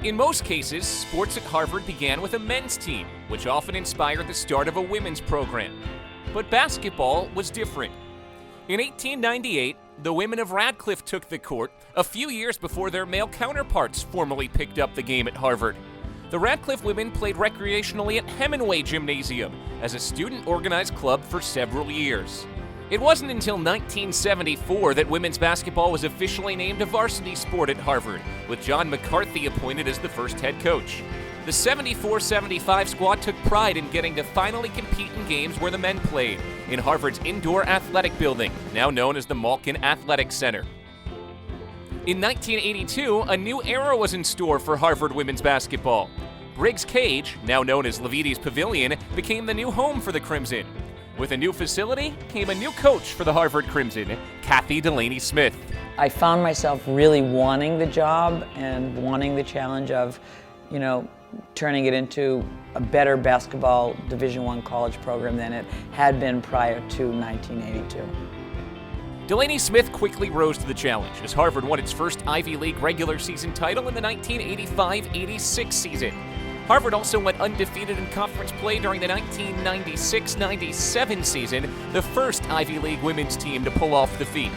In most cases, sports at Harvard began with a men's team, which often inspired the start of a women's program. But basketball was different. In 1898, the women of Radcliffe took the court a few years before their male counterparts formally picked up the game at Harvard. The Radcliffe women played recreationally at Hemingway Gymnasium as a student-organized club for several years. It wasn't until 1974 that women's basketball was officially named a varsity sport at Harvard, with John McCarthy appointed as the first head coach. The 74-75 squad took pride in getting to finally compete in games where the men played, in Harvard's indoor athletic building, now known as the Malkin Athletic Center. In 1982, a new era was in store for Harvard women's basketball. Briggs Cage, now known as Levites Pavilion, became the new home for the Crimson. With a new facility came a new coach for the Harvard Crimson, Kathy Delaney Smith. I found myself really wanting the job and wanting the challenge of, turning it into a better basketball Division I college program than it had been prior to 1982. Delaney Smith quickly rose to the challenge as Harvard won its first Ivy League regular season title in the 1985-86 season. Harvard also went undefeated in conference play during the 1996-97 season, the first Ivy League women's team to pull off the feat.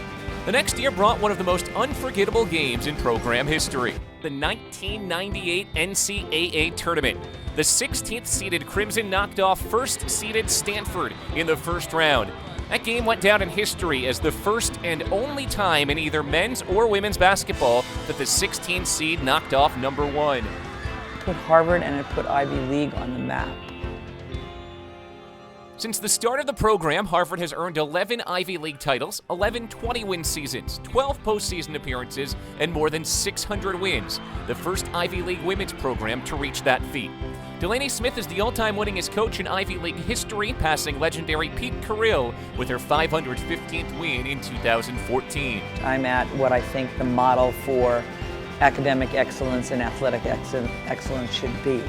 The next year brought one of the most unforgettable games in program history, the 1998 NCAA tournament. The 16th-seeded Crimson knocked off first-seeded Stanford in the first round. That game went down in history as the first and only time in either men's or women's basketball that the 16th seed knocked off number one. Put Harvard and it put Ivy League on the map. Since the start of the program, Harvard has earned 11 Ivy League titles, 11 20-win seasons, 12 postseason appearances, and more than 600 wins, the first Ivy League women's program to reach that feat. Delaney Smith is the all-time winningest coach in Ivy League history, passing legendary Pete Carril with her 515th win in 2014. I'm at what I think the model for academic excellence and athletic excellence should be.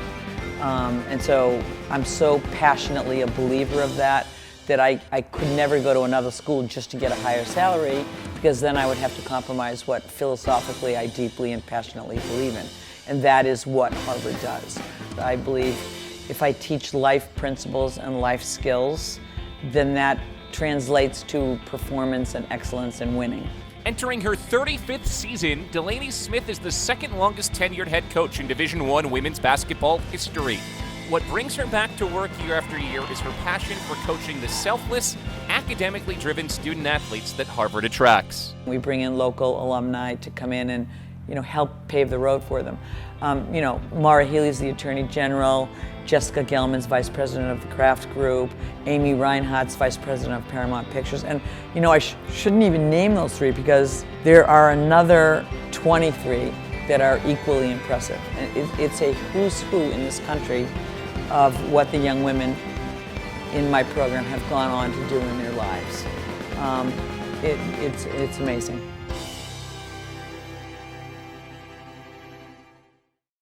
And so I'm so passionately a believer of that I could never go to another school just to get a higher salary, because then I would have to compromise what philosophically I deeply and passionately believe in. And that is what Harvard does. I believe if I teach life principles and life skills, then that translates to performance and excellence and winning. Entering her 35th season, Delaney Smith is the second longest tenured head coach in Division I women's basketball history. What brings her back to work year after year is her passion for coaching the selfless, academically driven student athletes that Harvard attracts. We bring in local alumni to come in and help pave the road for them. Maura Healey's the Attorney General, Jessica Gelman's Vice President of the Kraft Group, Amy Reinhart's Vice President of Paramount Pictures. And I shouldn't even name those three because there are another 23 that are equally impressive. And it's a who's who in this country of what the young women in my program have gone on to do in their lives. It's amazing.